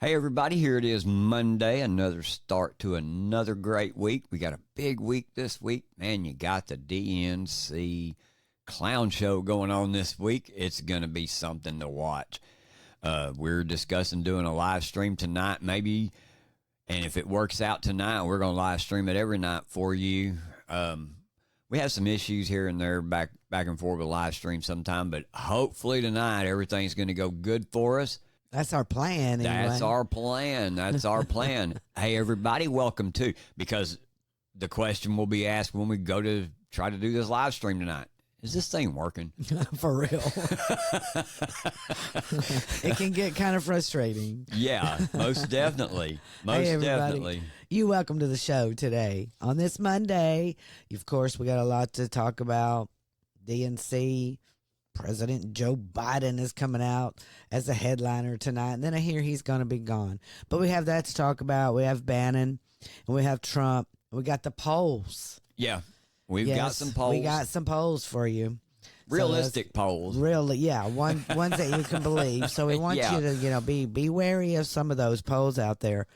Hey, everybody, here it is Monday, another start to another great week. We got a big week this week. Man, you got the DNC clown show going on this week. It's going to be something to watch. We're discussing doing a live stream tonight, maybe, and if it works out tonight, we're going to live stream it every night for you. We have some issues here and there back and forth with live stream sometime, but hopefully tonight everything's going to go good for us. That's our plan. Anyway. That's our plan. Hey, everybody, welcome to, because the question will be asked when we go to try to do this live stream tonight. Is this thing working? For real. It can get kind of frustrating. Yeah, most definitely. Hey, definitely. You welcome to the show today. On this Monday, of course, we got a lot to talk about. DNC. President Joe Biden is coming out as a headliner tonight, and then I hear he's going to be gone. But we have that to talk about. We have Bannon, and we have Trump. We got the polls. Yeah, we've got some polls. We got some polls for you. Realistic polls. Really, yeah, ones that you can believe. So we want you to, be wary of some of those polls out there.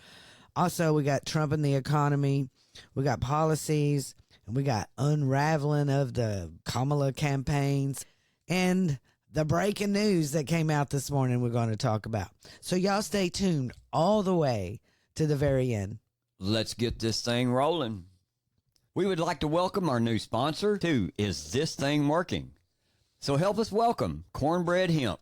Also, we got Trump and the economy. We got policies, and we got unraveling of the Kamala campaigns. And the breaking news that came out this morning we're going to talk about. So y'all stay tuned all the way to the very end. Let's get this thing rolling. We would like to welcome our new sponsor to Is This Thing Working? So help us welcome Cornbread Hemp.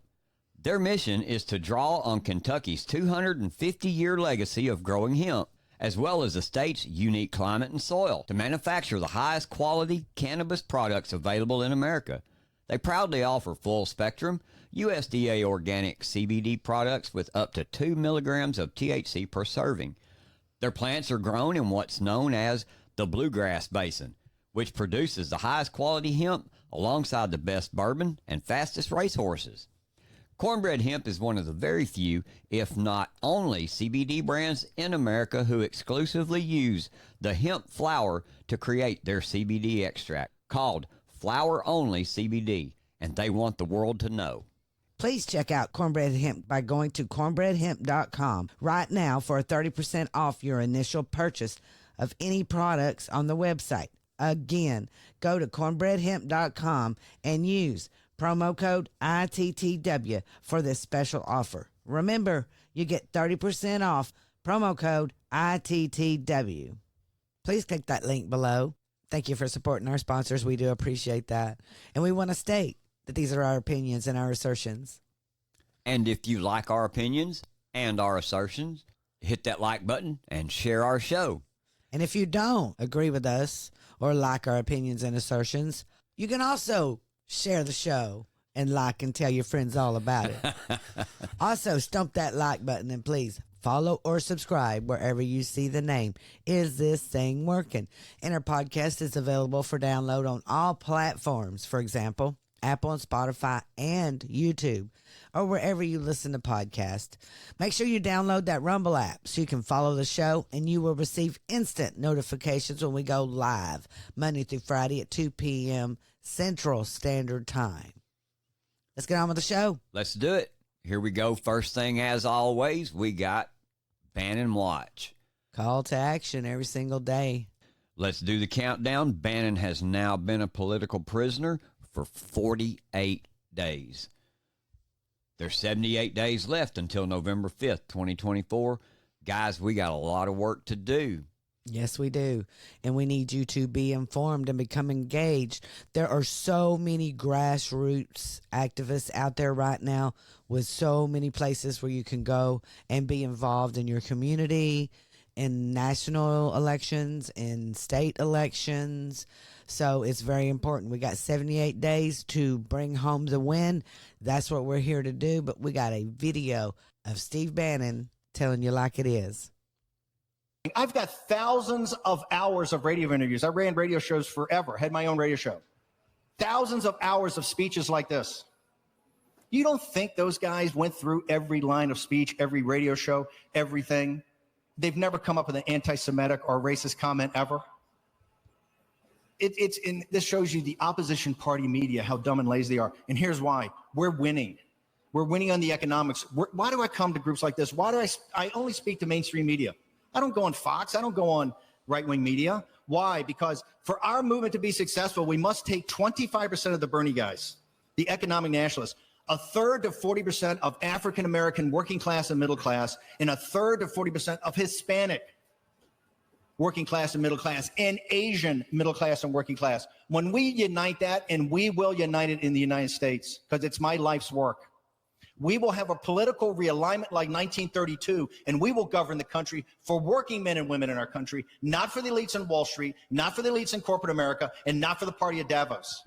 Their mission is to draw on Kentucky's 250-year legacy of growing hemp, as well as the state's unique climate and soil, to manufacture the highest quality cannabis products available in America. They proudly offer full-spectrum, USDA organic CBD products with up to 2 milligrams of THC per serving. Their plants are grown in what's known as the Bluegrass Basin, which produces the highest quality hemp alongside the best bourbon and fastest racehorses. Cornbread Hemp is one of the very few, if not only, CBD brands in America who exclusively use the hemp flower to create their CBD extract, called Flower Only CBD, and they want the world to know. Please check out Cornbread Hemp by going to cornbreadhemp.com right now for a 30% off your initial purchase of any products on the website. Again, go to cornbreadhemp.com and use promo code ITTW for this special offer. Remember, you get 30% off, promo code ITTW. Please click that link below. Thank you for supporting our sponsors. We do appreciate that. And we want to state that these are our opinions and our assertions. And if you like our opinions and our assertions, hit that like button and share our show. And if you don't agree with us or like our opinions and assertions, you can also share the show and like and tell your friends all about it. Also, stomp that like button and please follow or subscribe wherever you see the name Is This Thing Working? And our podcast is available for download on all platforms, for example, Apple and Spotify and YouTube, or wherever you listen to podcasts. Make sure you download that Rumble app so you can follow the show and you will receive instant notifications when we go live Monday through Friday at 2 p.m. Central Standard Time. Let's get on with the show. Let's do it. Here we go. First thing, as always, we got Bannon Watch. Call to action every single day. Let's do the countdown. Bannon has now been a political prisoner for 48 days. There's 78 days left until November 5th, 2024. Guys, we got a lot of work to do. Yes, we do. And we need you to be informed and become engaged. There are so many grassroots activists out there right now with so many places where you can go and be involved in your community, in national elections, in state elections. So it's very important. We got 78 days to bring home the win. That's what we're here to do. But we got a video of Steve Bannon telling you like it is. I've got thousands of hours of radio interviews. I ran radio shows forever, had my own radio show. Thousands of hours of speeches like this. You don't think those guys went through every line of speech, every radio show, everything? They've never come up with an anti-Semitic or racist comment ever. This shows you the opposition party media, how dumb and lazy they are. And here's why. We're winning. We're winning on the economics. Why do I come to groups like this? Why do I only speak to mainstream media? I don't go on Fox. I don't go on right-wing media. Why? Because for our movement to be successful, we must take 25% of the Bernie guys, the economic nationalists, a third to 40% of African-American working class and middle class, and a third to 40% of Hispanic working class and middle class, and Asian middle class and working class. When we unite that, and we will unite it in the United States, because it's my life's work, we will have a political realignment like 1932, and we will govern the country for working men and women in our country, not for the elites on Wall Street, not for the elites in corporate America, and not for the party of Davos.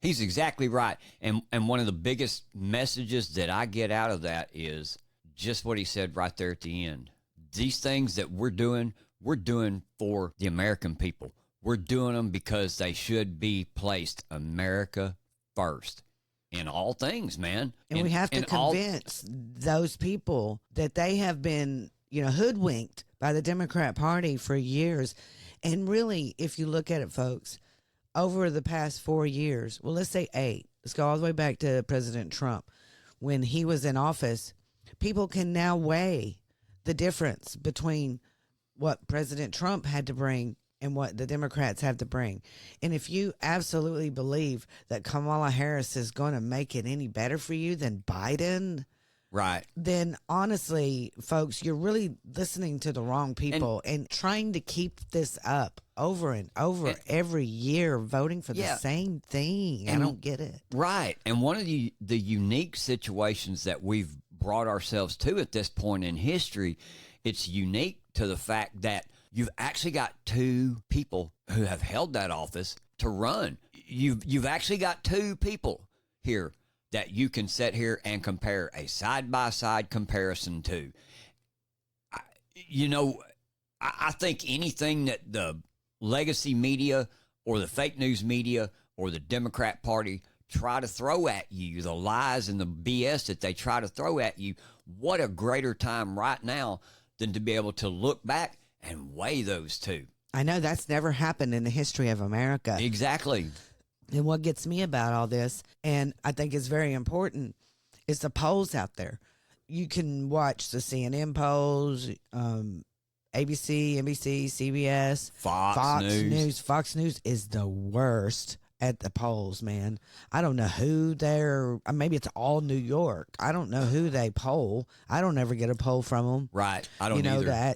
He's exactly right. And one of the biggest messages that I get out of that is just what he said right there at the end. These things that we're doing for the American people. We're doing them because they should be placed America first in all things, man. And we have to convince those people that they have been, hoodwinked by the Democrat Party for years. And really, if you look at it, folks, over the past 4 years, well, let's say 8. Let's go all the way back to President Trump. When he was in office, people can now weigh the difference between what President Trump had to bring and what the Democrats have to bring. And if you absolutely believe that Kamala Harris is going to make it any better for you than Biden, right, then honestly, folks, you're really listening to the wrong people and trying to keep this up over and over every year, voting for the same thing. I don't get it. Right. And one of the unique situations that we've brought ourselves to at this point in history, it's unique to the fact that you've actually got 2 people who have held that office to run. You've actually got 2 people here that you can sit here and compare a side-by-side comparison to. I think anything that the legacy media or the fake news media or the Democrat Party try to throw at you, the lies and the BS that they try to throw at you, what a greater time right now than to be able to look back and weigh those 2. I know that's never happened in the history of America. Exactly. And what gets me about all this, and I think is very important, is the polls out there. You can watch the CNN polls, ABC, NBC, CBS, Fox News. Fox News is the worst at the polls, man. I don't know who they're, maybe it's all New York. I don't know who they poll. I don't ever get a poll from them. Right. I don't either.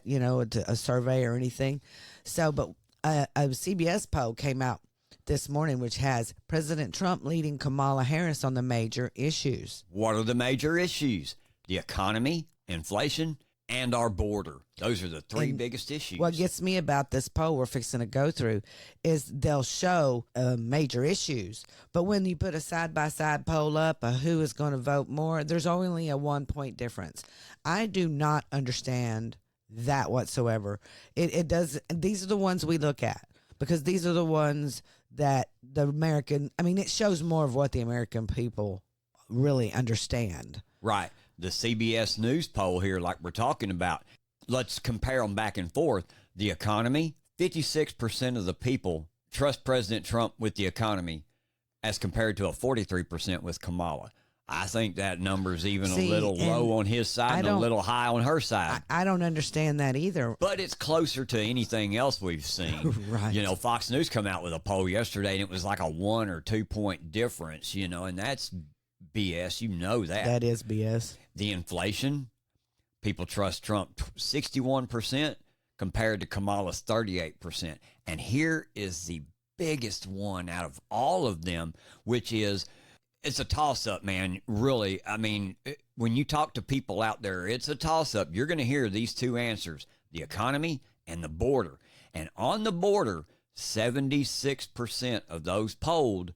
A survey or anything. So, but a CBS poll came out this morning, which has President Trump leading Kamala Harris on the major issues. What are the major issues? The economy, inflation, and our border. Those are the 3 biggest issues. What gets me about this poll we're fixing to go through is they'll show major issues, but when you put a side-by-side poll up of who is going to vote more, there's only a 1-point difference. I do not understand that whatsoever. It does. These are the ones we look at because these are the ones that it shows more of what the American people really understand. Right. The CBS News poll here, like we're talking about, let's compare them back and forth. The economy, 56% of the people trust President Trump with the economy as compared to a 43% with Kamala. I think that number's even a little low on his side and a little high on her side. I don't understand that either. But it's closer to anything else we've seen. Right. Fox News come out with a poll yesterday, and it was like a 1 or 2 point difference, and that's BS. You know that. That is BS. The inflation, people trust Trump 61% compared to Kamala's 38%. And here is the biggest one out of all of them, which is, it's a toss-up, man, really. I mean, when you talk to people out there, it's a toss-up. You're going to hear these 2 answers, the economy and the border. And on the border, 76% of those polled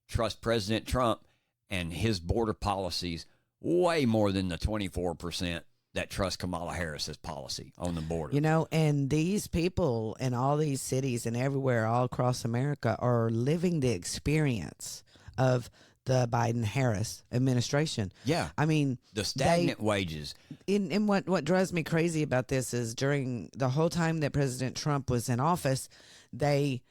trust President Trump and his border policies way more than the 24% that trust Kamala Harris's policy on the border. And these people in all these cities and everywhere all across America are living the experience of the Biden-Harris administration. Yeah. I mean, the stagnant wages. And what drives me crazy about this is during the whole time that President Trump was in office, they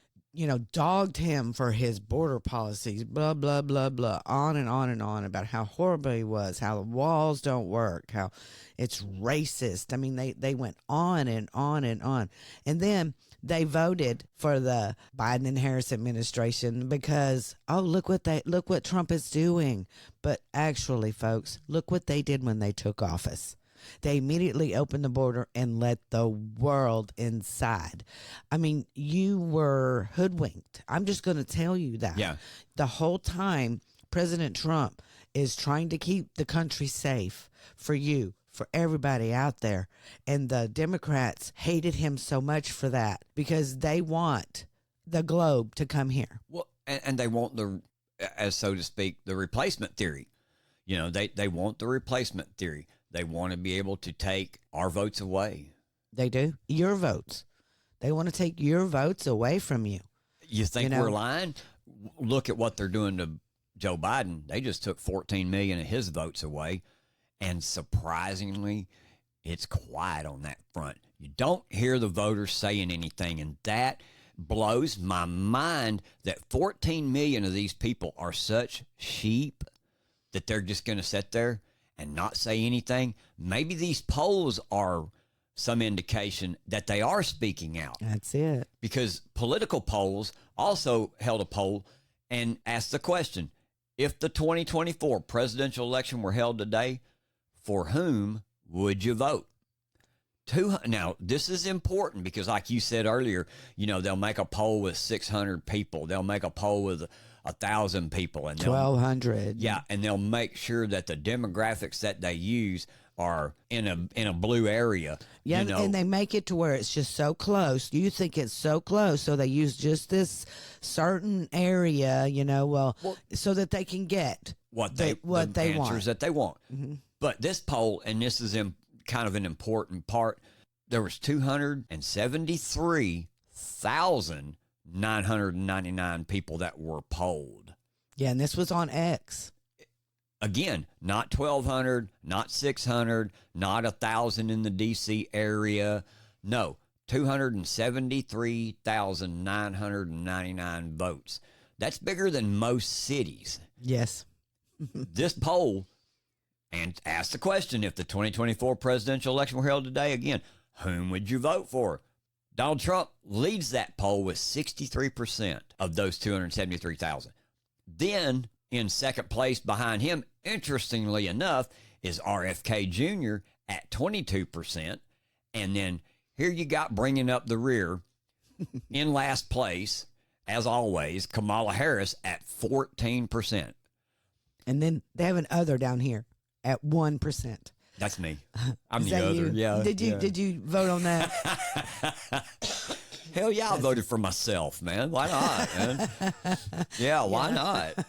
dogged him for his border policies, blah, blah, blah, blah, on and on and on about how horrible he was, how the walls don't work, how it's racist. I mean, they went on and on and on. And then they voted for the Biden and Harris administration because, look what Trump is doing. But actually, folks, look what they did when they took office. They immediately opened the border and let the world inside. I mean, you were hoodwinked. I'm just going to tell you that. Yeah. The whole time, President Trump is trying to keep the country safe for you, for everybody out there. And the Democrats hated him so much for that because they want the globe to come here. Well, and they want as so to speak, the replacement theory. They want the replacement theory. They want to be able to take our votes away. They do. Your votes. They want to take your votes away from you. You think we're lying? Look at what they're doing to Joe Biden. They just took 14 million of his votes away. And surprisingly, it's quiet on that front. You don't hear the voters saying anything. And that blows my mind that 14 million of these people are such sheep that they're just going to sit there and not say anything. Maybe these polls are some indication that they are speaking out. That's it. Because political polls also held a poll and asked the question, if the 2024 presidential election were held today, for whom would you vote? Now, this is important because like you said earlier, they'll make a poll with 600 people. They'll make a poll with 1,000 people. And 1,200. Yeah, and they'll make sure that the demographics that they use are in a blue area. Yeah, and they make it to where it's just so close. You think it's so close, so they use just this certain area, so that they can get the answers that they want. Mm-hmm. But this poll, and this is kind of an important part, there was 273,999 people that were polled. Yeah, and this was on X. Again, not 1,200, not 600, not 1,000 in the D.C. area. No, 273,999 votes. That's bigger than most cities. Yes. This poll and asked the question, if the 2024 presidential election were held today, again, whom would you vote for? Donald Trump leads that poll with 63% of those 273,000. Then, in second place behind him, interestingly enough, is RFK Jr. at 22%. And then here you got bringing up the rear in last place, as always, Kamala Harris at 14%. And then they have an other down here at 1%. That's me. I'm the other. You? Yeah. Did you vote on that? Hell yeah, I voted for myself, man. Why not, man? Yeah, why not?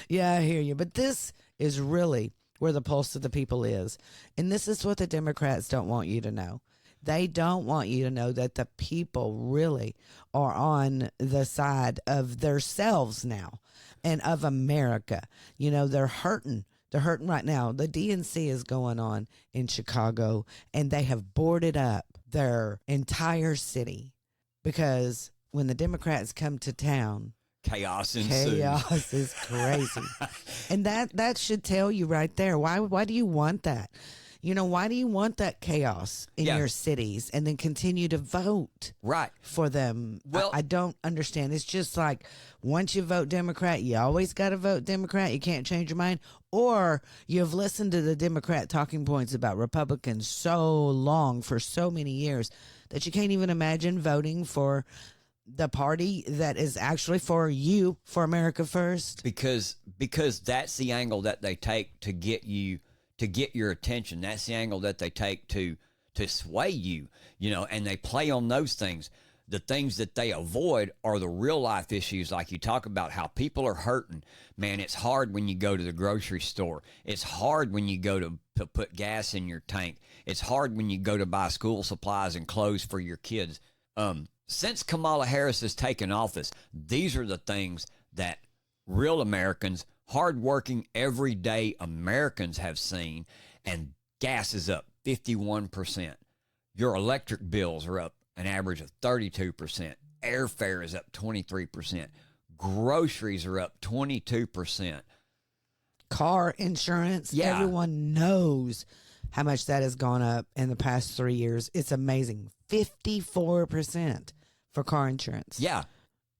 Yeah, I hear you. But this is really where the pulse of the people is. And this is what the Democrats don't want you to know. They don't want you to know that the people really are on the side of themselves now and of America. They're hurting. They're hurting right now. The DNC is going on in Chicago, and they have boarded up their entire city because when the Democrats come to town, chaos ensues. Chaos is crazy. And that should tell you right there. Why do you want that? Why do you want that chaos in your cities and then continue to vote for them? Well, I don't understand. It's just like once you vote Democrat, you always got to vote Democrat. You can't change your mind. Or you've listened to the Democrat talking points about Republicans so long, for so many years, that you can't even imagine voting for the party that is actually for you, for America first. Because that's the angle that they take to get you, to get your attention. That's the angle that they take to sway you, and they play on those things. The things that they avoid are the real life issues, like you talk about how people are hurting. Man, it's hard when you go to the grocery store. It's hard when you go to put gas in your tank. It's hard when you go to buy school supplies and clothes for your kids. Since Kamala Harris has taken office, these are the things that real Americans, hardworking, everyday Americans have seen. And gas is up 51%. Your electric bills are up an average of 32%. Airfare is up 23%. Groceries are up 22%. Car insurance. Yeah. Everyone knows how much that has gone up in the past 3 years. It's amazing. 54% for car insurance. Yeah.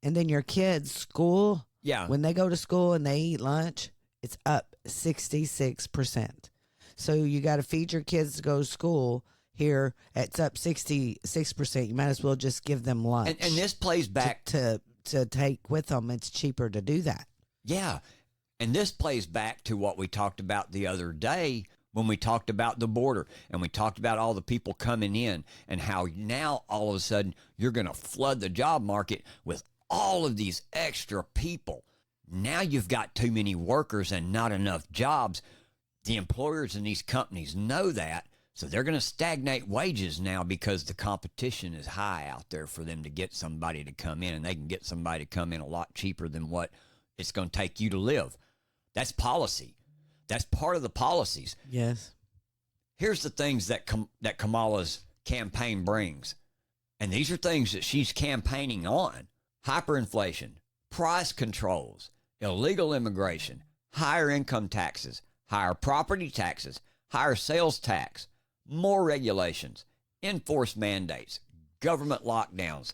And then your kids' school, Yeah. when they go to school and they eat lunch, it's up 66%. So you got to feed your kids to go to school. Here, it's up 66%. You might as well just give them lunch. And this plays back to take with them. It's cheaper to do that. Yeah. And this plays back to what we talked about the other day when we talked about the border and we talked about all the people coming in and how now all of a sudden you're going to flood the job market with all of these extra people. Now you've got too many workers and not enough jobs. The employers in these companies know that. So they're going to stagnate wages now because the competition is high out there for them to get somebody to come in, and they can get somebody to come in a lot cheaper than what it's going to take you to live. That's policy. That's part of the policies. Yes. Here's the things that that Kamala's campaign brings, and these are things that she's campaigning on: hyperinflation, price controls, illegal immigration, higher income taxes, higher property taxes, higher sales tax, more regulations, enforced mandates, government lockdowns,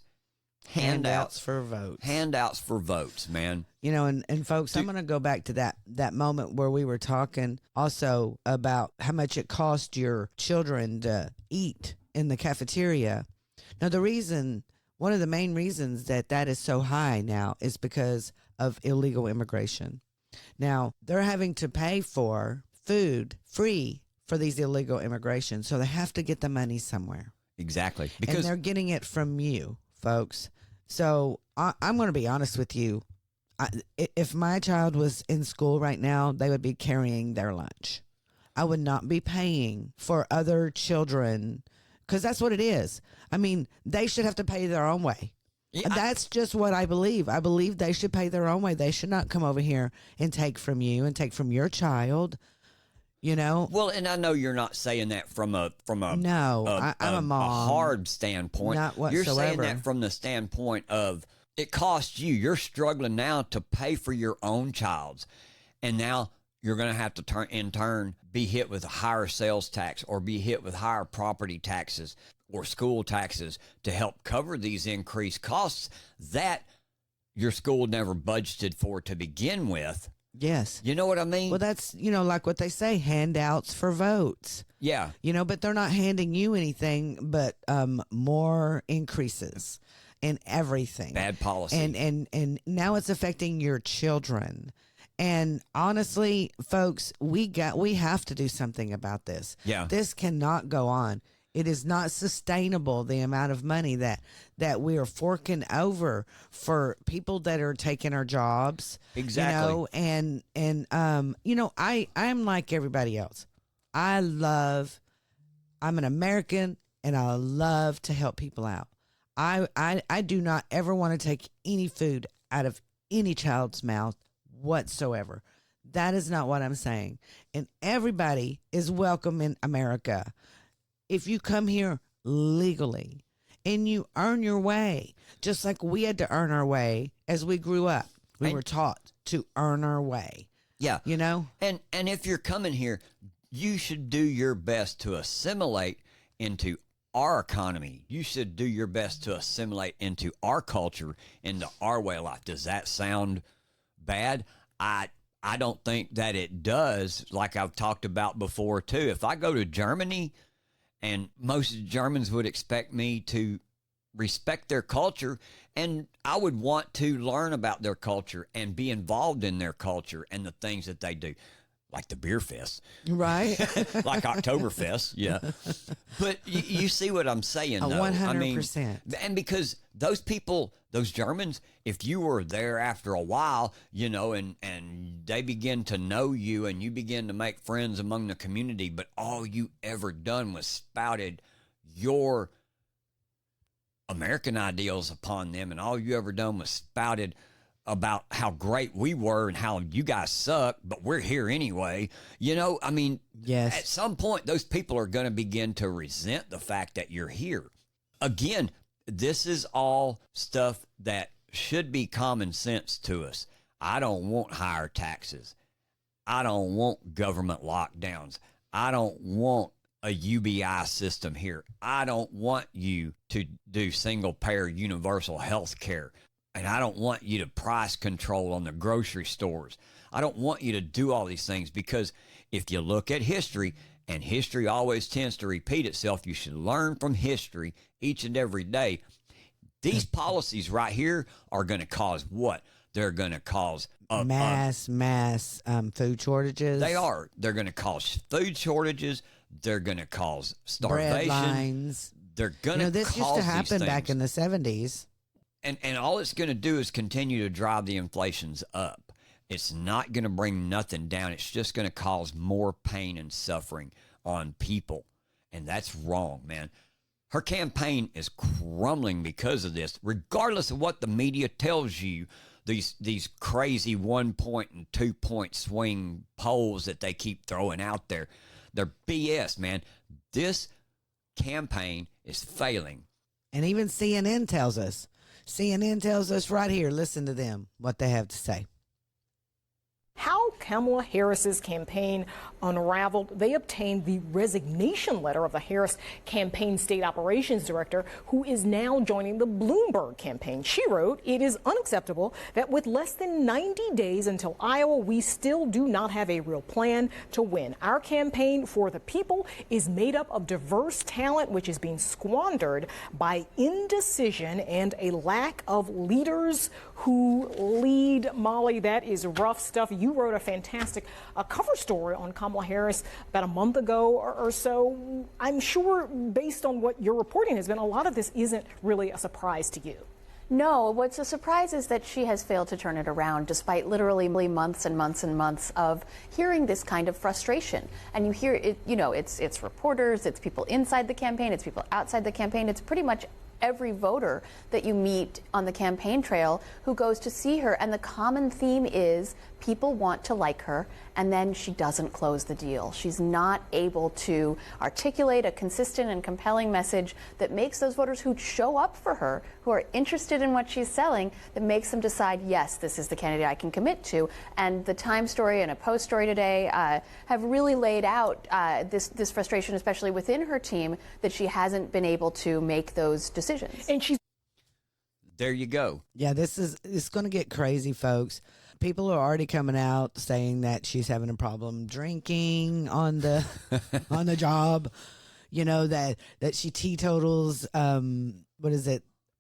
Handouts for votes. Handouts for votes, man. You know, and folks, I'm going to go back to that moment where we were talking also about how much it cost your children to eat in the cafeteria. Now, one of the main reasons that is so high now is because of illegal immigration. Now, they're having to pay for food free for these illegal immigration, so they have to get the money somewhere. Exactly. And they're getting it from you, folks. So I'm going to be honest with you. If my child was in school right now, they would be carrying their lunch. I would not be paying for other children, because that's what it is. I mean, they should have to pay their own way. Yeah, that's just what I believe. I believe they should pay their own way. They should not come over here and take from you and take from your child. You know. Well, and I know you're not saying that from a no. I'm a mom. A hard standpoint. Not whatsoever. You're saying that from the standpoint of it costs you. You're struggling now to pay for your own child's, and now you're going to have to in turn be hit with a higher sales tax or be hit with higher property taxes or school taxes to help cover these increased costs that your school never budgeted for to begin with. Yes. You know what I mean? Well, that's, like what they say, handouts for votes. Yeah. But they're not handing you anything but more increases in everything. Bad policy. And now it's affecting your children. And honestly, folks, we have to do something about this. Yeah. This cannot go on. It is not sustainable, the amount of money that we are forking over for people that are taking our jobs. Exactly. I'm like everybody else. I'm an American, and I love to help people out. I do not ever want to take any food out of any child's mouth whatsoever. That is not what I'm saying. And everybody is welcome in America. If you come here legally and you earn your way, just like we had to earn our way as we grew up, we were taught to earn our way. Yeah. And if you're coming here, you should do your best to assimilate into our economy. You should do your best to assimilate into our culture, into our way of life. Does that sound bad? I don't think that it does, like I've talked about before, too. If I go to Germany, and most Germans would expect me to respect their culture, and I would want to learn about their culture and be involved in their culture and the things that they do, like the beer fest. Right. Like Oktoberfest, yeah. But you see what I'm saying, though. 100%. And because those people, those Germans, if you were there after a while, and they begin to know you and you begin to make friends among the community, but all you ever done was spouted your American ideals upon them, and all you ever done was spouted about how great we were and how you guys suck, but we're here anyway. Yes. At some point, those people are going to begin to resent the fact that you're here. Again, This is all stuff that should be common sense to us. I don't want higher taxes. I don't want government lockdowns. I don't want a UBI system here. I don't want you to do single payer universal health care. And I don't want you to price control on the grocery stores. I don't want you to do all these things, because if you look at history, and history always tends to repeat itself, you should learn from history each and every day. These policies right here are going to cause what? They're going to cause mass food shortages. They are. They're going to cause food shortages. They're going to cause starvation. Bread lines. They're going to cause this used to happen these back things. in the 70s. And all it's going to do is continue to drive the inflations up. It's not going to bring nothing down. It's just going to cause more pain and suffering on people. And that's wrong, man. Her campaign is crumbling because of this, regardless of what the media tells you. These crazy 1 point and 2 point swing polls that they keep throwing out there, they're BS, man. This campaign is failing. And even CNN tells us. CNN tells us right here, listen to them, what they have to say. How Kamala Harris's campaign unraveled. They obtained the resignation letter of the Harris campaign state operations director, who is now joining the Bloomberg campaign. She wrote, "It is unacceptable that with less than 90 days until Iowa, we still do not have a real plan to win. Our campaign for the people is made up of diverse talent, which is being squandered by indecision and a lack of leaders who lead." Molly, that is rough stuff. You wrote a fantastic cover story on Kamala Harris about a month ago or so. I'm sure, based on what your reporting has been, a lot of this isn't really a surprise to you. No, what's a surprise is that she has failed to turn it around, despite literally months and months and months of hearing this kind of frustration. And you hear it, it's reporters, it's people inside the campaign, it's people outside the campaign, it's pretty much every voter that you meet on the campaign trail who goes to see her. And the common theme is people want to like her, and then she doesn't close the deal. She's not able to articulate a consistent and compelling message that makes those voters who show up for her, who are interested in what she's selling, that makes them decide, yes, this is the candidate I can commit to. And the Time story and a Post story today have really laid out this frustration, especially within her team, that she hasn't been able to make those decisions. And she's There you go. Yeah, it's going to get crazy, folks. People are already coming out saying that she's having a problem drinking on the on the job. That she teetotals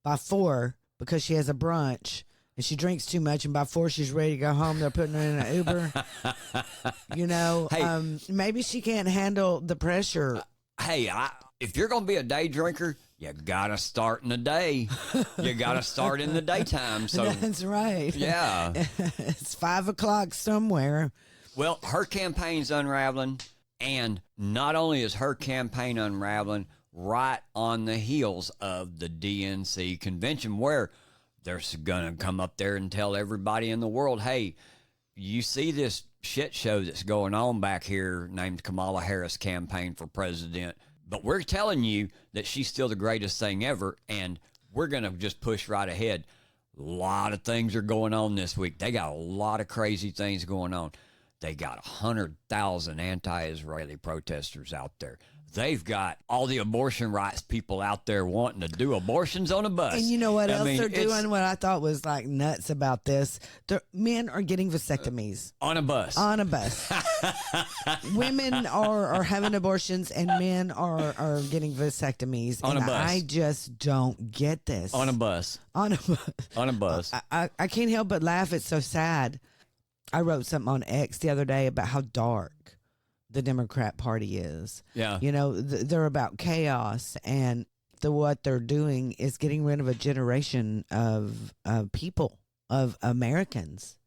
by 4 because she has a brunch and she drinks too much, and by 4 she's ready to go home. They're putting her in an Uber. Hey. Maybe she can't handle the pressure. Hey, if you're going to be a day drinker, you got to start in the day. You got to start in the daytime. So That's right. yeah. It's 5 o'clock somewhere. Well, her campaign's unraveling, and not only is her campaign unraveling, right on the heels of the DNC convention, where they're going to come up there and tell everybody in the world, hey, you see this shit show that's going on back here named Kamala Harris campaign for president, but we're telling you that she's still the greatest thing ever, and we're going to just push right ahead. A lot of things are going on this week. They got a lot of crazy things going on. They got 100,000 anti-Israeli protesters out there. They've got all the abortion rights people out there wanting to do abortions on a bus. And you know what else they're it's doing? What I thought was like nuts about this. Men are getting vasectomies. on a bus. On a bus. Women are having abortions and men are getting vasectomies. On a and bus. I just don't get this. On a bus. On a bus. On a bus. I can't help but laugh. It's so sad. I wrote something on X the other day about how dark the Democrat Party is. Yeah. They're about chaos, and what they're doing is getting rid of a generation of people, of Americans,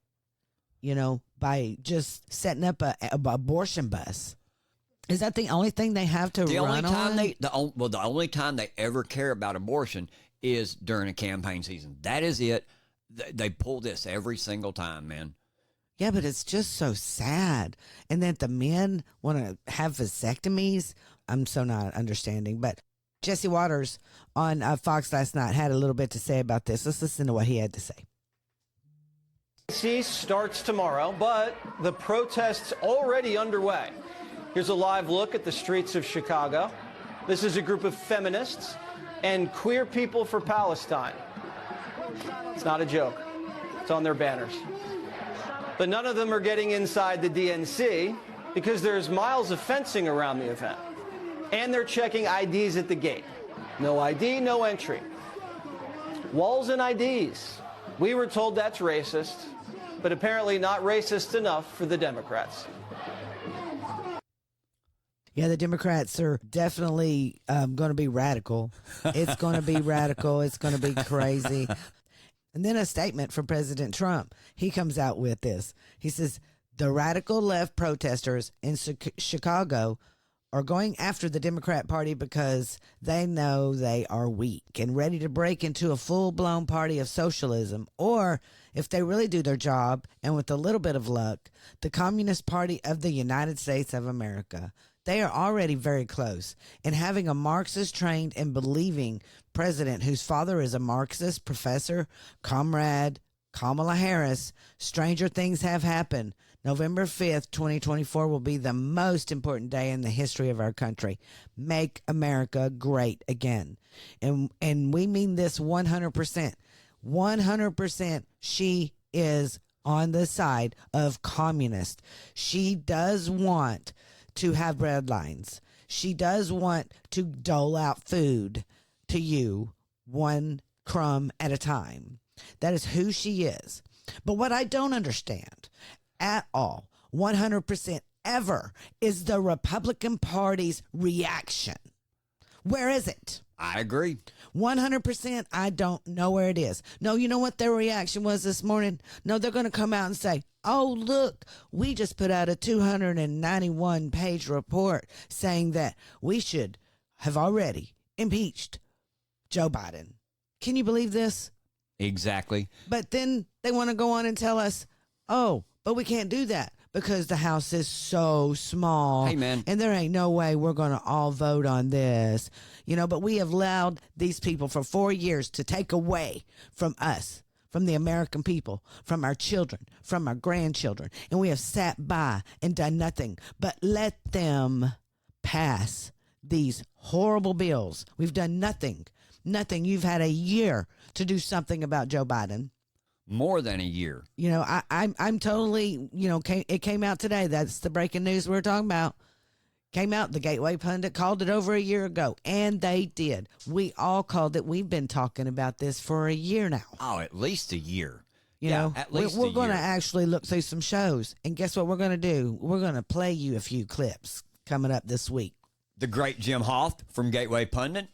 by just setting up a abortion bus. Is that the only thing they have to The only run time on? the only time they ever care about abortion is during a campaign season. That is it. They pull this every single time, man. Yeah, but it's just so sad. And that the men want to have vasectomies. I'm so not understanding. But Jesse Waters on Fox last night had a little bit to say about this. Let's listen to what he had to say. DNC starts tomorrow, but the protest's already underway. Here's a live look at the streets of Chicago. This is a group of feminists and queer people for Palestine. It's not a joke. It's on their banners. But none of them are getting inside the DNC because there's miles of fencing around the event. And they're checking IDs at the gate. No ID, no entry. Walls and IDs. We were told that's racist, but apparently not racist enough for the Democrats. Yeah, the Democrats are definitely going to be radical. It's going to be radical. It's going to be crazy. And then a statement from President Trump. He comes out with this. He says, the radical left protesters in Chicago are going after the Democrat Party because they know they are weak and ready to break into a full-blown party of socialism. Or, if they really do their job, and with a little bit of luck, the Communist Party of the United States of America. They are already very close. And having a Marxist-trained and believing president whose father is a Marxist professor, comrade Kamala Harris, stranger things have happened. November 5th, 2024 will be the most important day in the history of our country. Make America great again. And we mean this 100%. 100% she is on the side of communists. She does want to have red lines. She does want to dole out food to you one crumb at a time. That is who she is. But what I don't understand at all, 100% ever, is the Republican Party's reaction. Where is it? I agree. 100%, I don't know where it is. No, you know what their reaction was this morning? No, they're going to come out and say, oh, look, we just put out a 291-page report saying that we should have already impeached Joe Biden. Can you believe this? Exactly. But then they want to go on and tell us, oh, but we can't do that because the House is so small. Hey, man. And there ain't no way we're going to all vote on this. You know, but we have allowed these people for 4 years to take away from us, from the American people, from our children, from our grandchildren. And we have sat by and done nothing but let them pass these horrible bills. We've done nothing. Nothing. You've had a year to do something about Joe Biden. More than a year. You know, I'm totally, you know, it came out today. That's the breaking news we're talking about. Came out, the Gateway Pundit called it over a year ago, and they did. We all called it. We've been talking about this for a year now. Oh, at least a year. You know, at least we're a going to year. actually look through some shows, and guess what we're going to do? We're going to play you a few clips coming up this week. The great Jim Hoft from Gateway Pundit.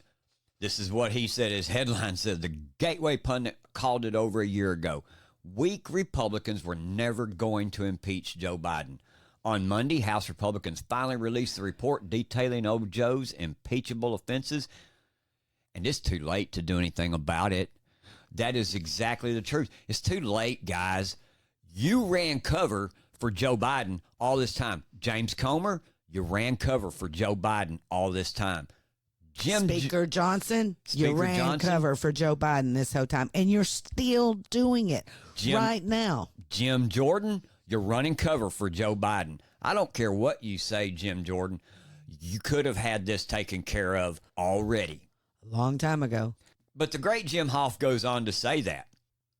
This is what he said. His headline said, the Gateway Pundit called it over a year ago. Weak Republicans were never going to impeach Joe Biden. On Monday, House Republicans finally released the report detailing old Joe's impeachable offenses, and it's too late to do anything about it. That is exactly the truth. It's too late, guys. You ran cover for Joe Biden all this time. James Comer, you ran cover for Joe Biden all this time. Speaker Johnson, you Speaker ran Johnson. cover for Joe Biden this whole time, and you're still doing it right now. Jim Jordan, you're running cover for Joe Biden. I don't care what you say, Jim Jordan. You could have had this taken care of already. A long time ago. But the great Jim Hoft goes on to say that.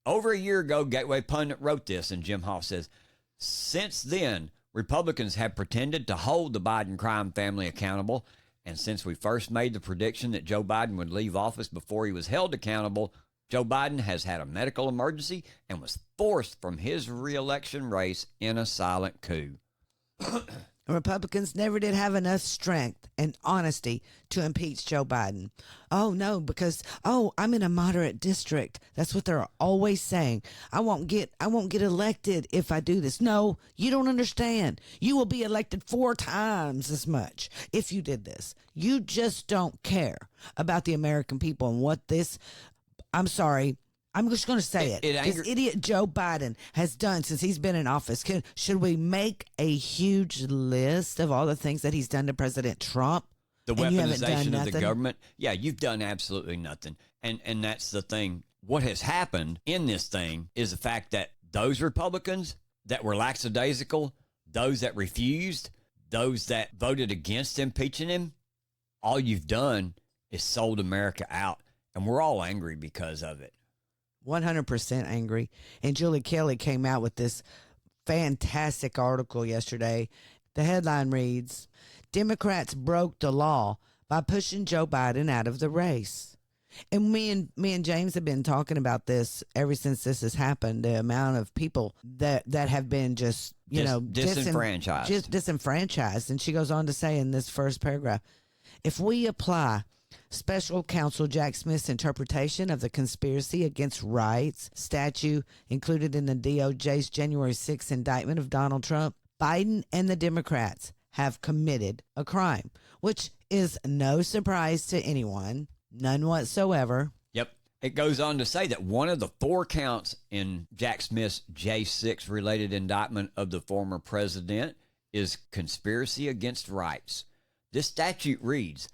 Over a year ago, Gateway Pundit wrote this, and Jim Hoft says, since then, Republicans have pretended to hold the Biden crime family accountable. And since we first made the prediction that Joe Biden would leave office before he was held accountable, Joe Biden has had a medical emergency and was forced from his re-election race in a silent coup. Republicans never did have enough strength and honesty to impeach Joe Biden. Oh, no, because, I'm in a moderate district. That's what they're always saying. I won't get elected if I do this. No, you don't understand. You will be elected 4 times as much if you did this. You just don't care about the American people and what this, I'm sorry, I'm just going to say it. This idiot Joe Biden has done since he's been in office. Should we make a huge list of all the things that he's done to President Trump? the And you haven't done weaponization of the nothing? government. Yeah, you've done absolutely nothing. And that's the thing. What has happened in this thing is the fact that those Republicans that were lackadaisical, those that refused, those that voted against impeaching him, all you've done is sold America out. And we're all angry because of it. 100% angry. And Julie Kelly came out with this fantastic article yesterday. The headline reads, Democrats broke the law by pushing Joe Biden out of the race. And me and James have been talking about this ever since this has happened. The amount of people that have been just, disenfranchised. Just disenfranchised. And she goes on to say in this first paragraph, if we apply Special Counsel Jack Smith's interpretation of the conspiracy against rights statute included in the DOJ's January 6th indictment of Donald Trump, Biden and the Democrats have committed a crime, which is no surprise to anyone, none whatsoever. Yep. It goes on to say that one of the 4 counts in Jack Smith's J6 related indictment of the former president is conspiracy against rights. This statute reads,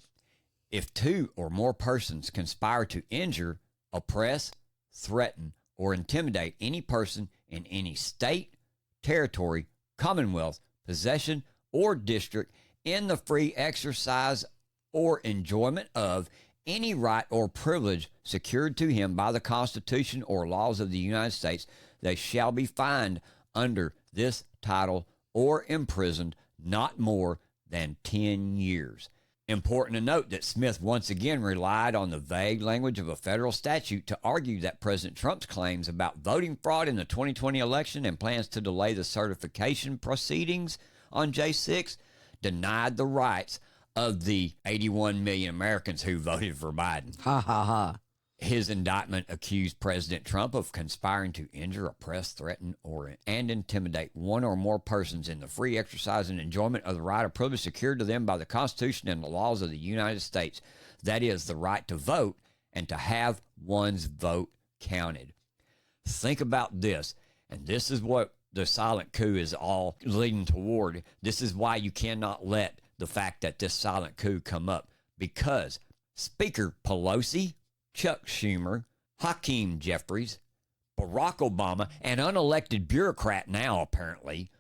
if 2 or more persons conspire to injure, oppress, threaten, or intimidate any person in any state, territory, commonwealth, possession, or district in the free exercise or enjoyment of any right or privilege secured to him by the Constitution or laws of the United States, they shall be fined under this title or imprisoned not more than 10 years. Important to note that Smith once again relied on the vague language of a federal statute to argue that President Trump's claims about voting fraud in the 2020 election and plans to delay the certification proceedings on J6 denied the rights of the 81 million Americans who voted for Biden. Ha ha ha. His indictment accused President Trump of conspiring to injure, oppress, threaten, and intimidate 1 or more persons in the free exercise and enjoyment of the right or privilege secured to them by the Constitution and the laws of the United States. That is, the right to vote and to have one's vote counted. Think about this, and this is what the silent coup is all leading toward. This is why you cannot let the fact that this silent coup come up, because Speaker Pelosi, Chuck Schumer, Hakeem Jeffries, Barack Obama, an unelected bureaucrat now apparently,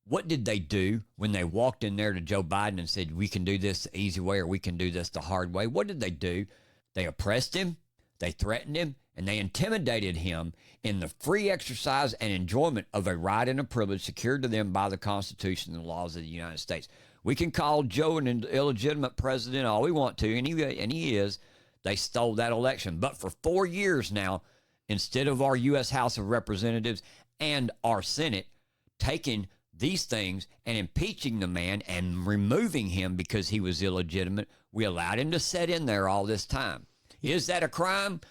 what did they do when they walked in there to Joe Biden and said, we can do this the easy way or we can do this the hard way? What did they do? They oppressed him, they threatened him, and they intimidated him in the free exercise and enjoyment of a right and a privilege secured to them by the Constitution and the laws of the United States. We can call Joe an illegitimate president all we want to, and he is. They stole that election. But for 4 years now, instead of our U.S. House of Representatives and our Senate taking these things and impeaching the man and removing him because he was illegitimate, we allowed him to sit in there all this time. Is that a crime?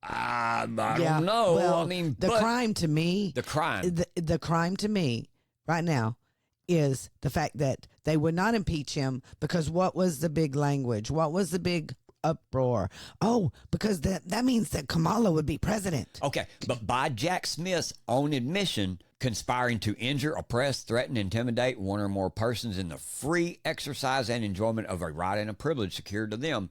I don't know. Well, I mean, the crime to me right now is the fact that they would not impeach him because what was the big language? What was the big uproar? Oh, because that means that Kamala would be president. Okay, but by Jack Smith's own admission, conspiring to injure, oppress, threaten, intimidate 1 or more persons in the free exercise and enjoyment of a right and a privilege secured to them,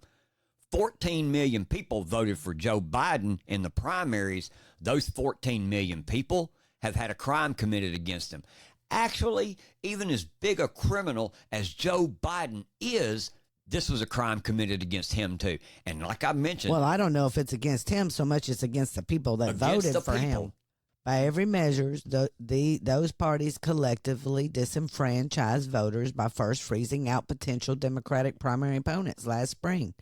14 million people voted for Joe Biden in the primaries. Those 14 million people have had a crime committed against them. Actually, even as big a criminal as Joe Biden is, this was a crime committed against him too. And like I mentioned, well, I don't know if it's against him so much as against the people that voted for him. By every measure, those parties collectively disenfranchised voters by first freezing out potential Democratic primary opponents last spring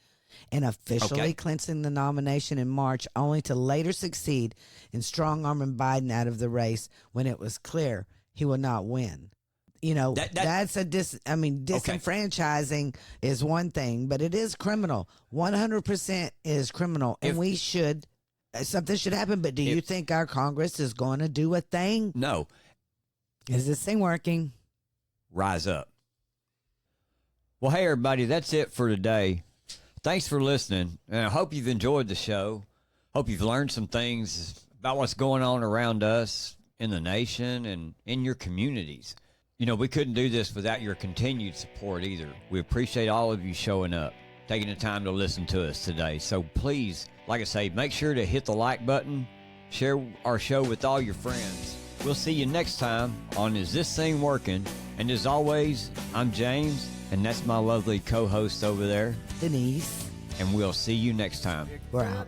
and officially clinching the nomination in March, only to later succeed in strong-arming Biden out of the race when it was clear he would not win. You know, that's disenfranchising is one thing, but it is criminal. 100% is criminal, and something should happen. But do you think our Congress is going to do a thing? No. Is this thing working? Rise up. Well, hey, everybody, that's it for today. Thanks for listening, and I hope you've enjoyed the show. Hope you've learned some things about what's going on around us in the nation and in your communities. You know, we couldn't do this without your continued support either. We appreciate all of you showing up, taking the time to listen to us today. So please, like I say, make sure to hit the like button, share our show with all your friends. We'll see you next time on Is This Thing Working? And as always, I'm James, and that's my lovely co-host over there, Denise, and we'll see you next time. we're out.